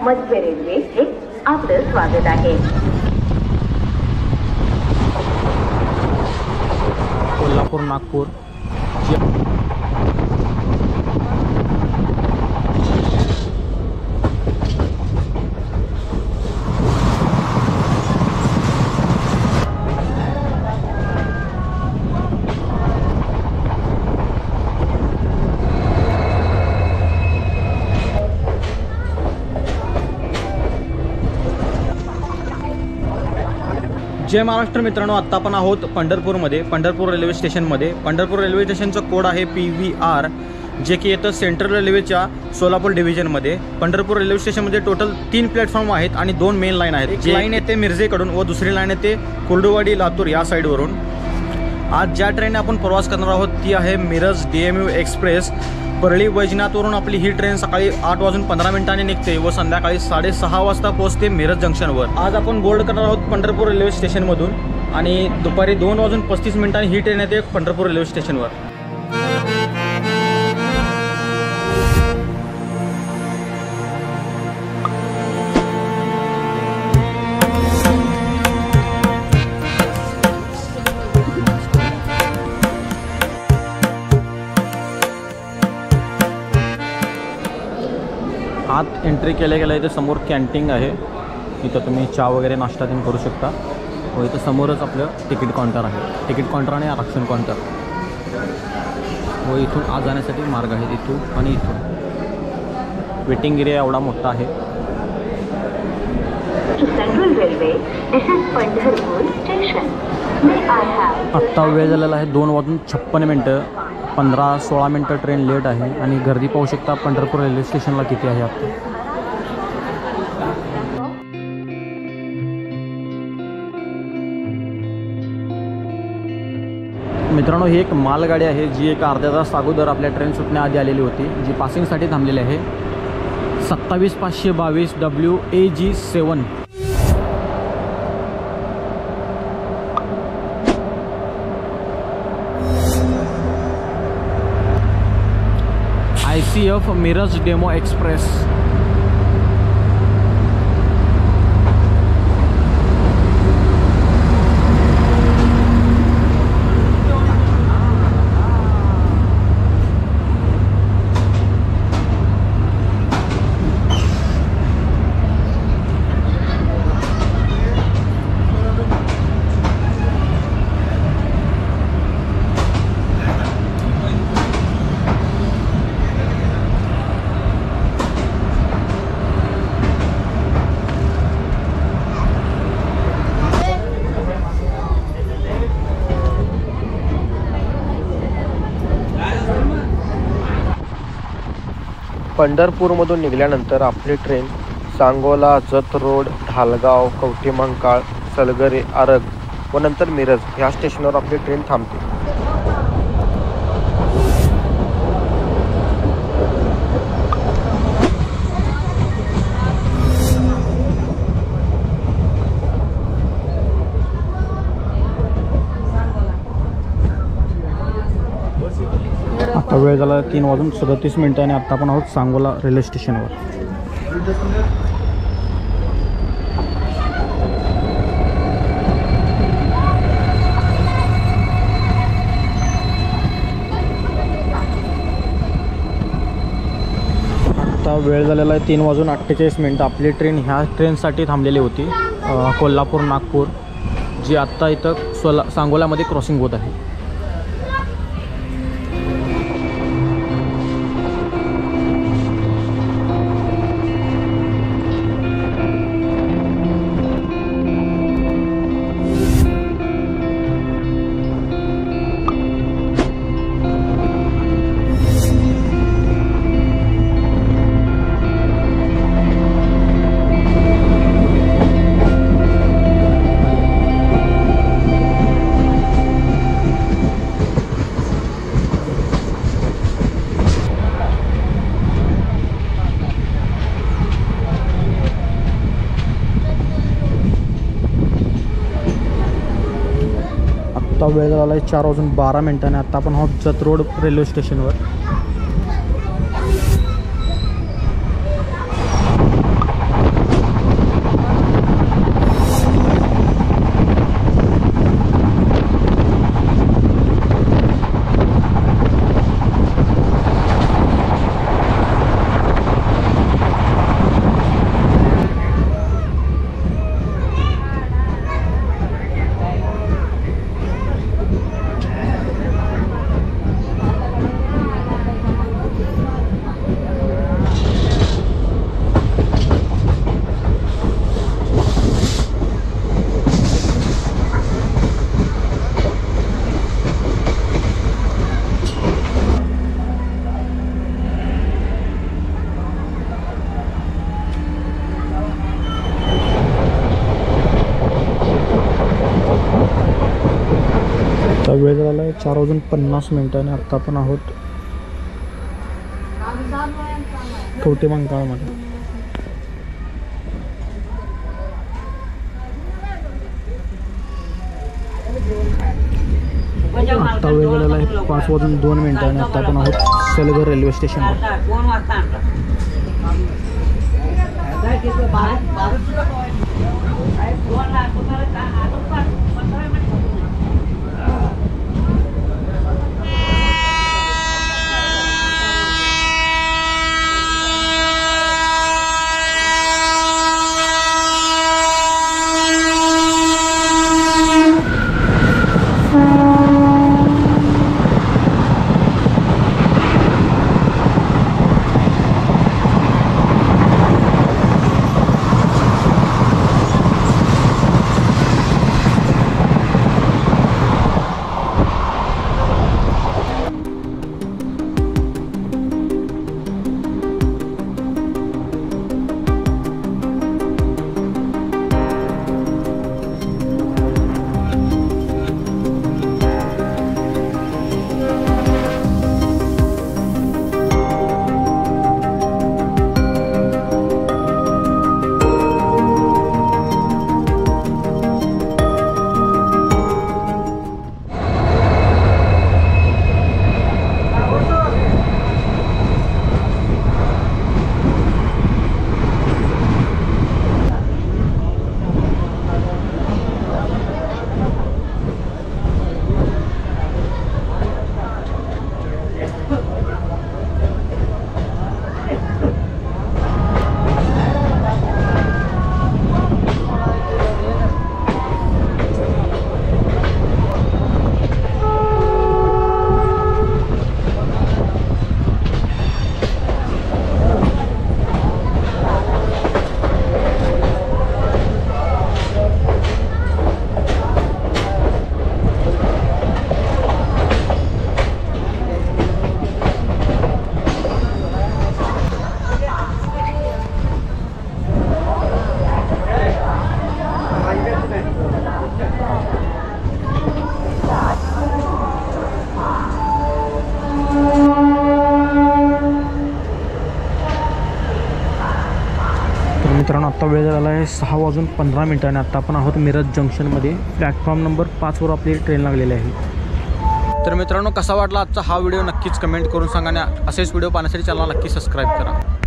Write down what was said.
मध्य रेल्वे येथे आपलं स्वागत आहे। कोल्हापूर नागपूर जय महाराष्ट्र मित्रांनो, आत्ता आपण आहोत पंढरपूरमध्ये, पंढरपूर रेल्वे स्टेशनमध्ये। पंढरपूर रेल्वे स्टेशनचं कोड आहे PVR, जे की येतं सेंट्रल रेल्वेच्या सोलापूर डिव्हिजनमध्ये। पंढरपूर रेल्वे स्टेशनमध्ये टोटल 3 प्लॅटफॉर्म आहेत आणि 2 मेन लाईन आहेत। एक लाईन येते मिरजेकडून व दुसरी लाईन येते कुर्डुवाडी लातूर या साईडवरून। आज ज्या ट्रेनने आपण प्रवास करणार आहोत ती आहे मिरज DMU एक्सप्रेस। परळी वैजनाथवरून आपली ही ट्रेन सकाळी 8:15 निघते व संध्याकाळी 6:30 वाजता पोहोचते मिरज जंक्शनवर। आज आपण बोर्ड करणार आहोत पंढरपूर रेल्वे स्टेशनमधून आणि दुपारी 2:35 ही ट्रेन येते पंढरपूर रेल्वे स्टेशनवर। आत एंट्री केल्या गेल्या इथे समोर कॅन्टीन आहे। इथं तुम्ही चहा वगैरे नाश्ता पण करू शकता व इथं समोरच आपलं तिकीट काउंटर आहे। तिकीट काउंटर आणि आरक्षण काउंटर व इथून आत जाण्यासाठी मार्ग आहे, इथून आणि इथून। वेटिंग एरिया एवढा मोठा आहे। आत्ता वेळ झालेला आहे 2:56। 15-16 मिनटं ट्रेन लेट आहे आणि गर्दी पाहू शकता पंढरपूर रेल्वे स्टेशनला किती आहे आता। मित्रांनो, ही एक मालगाडी आहे जी एक अर्ध्या तास अगोदर आपल्या ट्रेन सुटण्याआधी आलेली होती, जी पासिंगसाठी थांबलेली आहे। 27522 WAG7। ICF Miraj demo express. पंढरपूरमधून निघाल्यानंतर आपली ट्रेन सांगोला, जतरोड, ढालगाव, कवठेमहांकाळ, सलगरे, आरग व नंतर मिरज ह्या स्टेशनवर आपली ट्रेन थांबते। आता वेळ झाला 3:37 आणि आता आपण आहोत सांगोला रेल्वे स्टेशनवर। आता वेळ झालेला आहे 3:48। आपली ट्रेन ह्या ट्रेनसाठी थांबलेली होती, कोल्हापूर नागपूर, जी आत्ता इथं सांगोल्यामध्ये क्रॉसिंग होत आहे। आता वेळ झाला आहे 4:12 आता आपण आहोत जतरोड रेल्वे स्टेशनवर। 4:50 आणि आत्ता आपण आहोत कवठेमहांकाळमध्ये. आत्ता वेळ झालेला आहे 5:02 आणि आत्ता आपण आहोत सलगर रेल्वे स्टेशनवर. मित्रांनो आत्ता वेळ झाला आहे 6:15 आणि आत्ता आपण आहोत मिरज जंक्शनमध्ये. प्लॅटफॉर्म नंबर 5वर आपली ट्रेन लागलेली आहे. तर मित्रांनो कसा वाटला आजचा हा व्हिडिओ नक्कीच कमेंट करून सांगा आणि असेच व्हिडिओ पाहण्यासाठी चॅनलला नक्की सबस्क्राईब करा.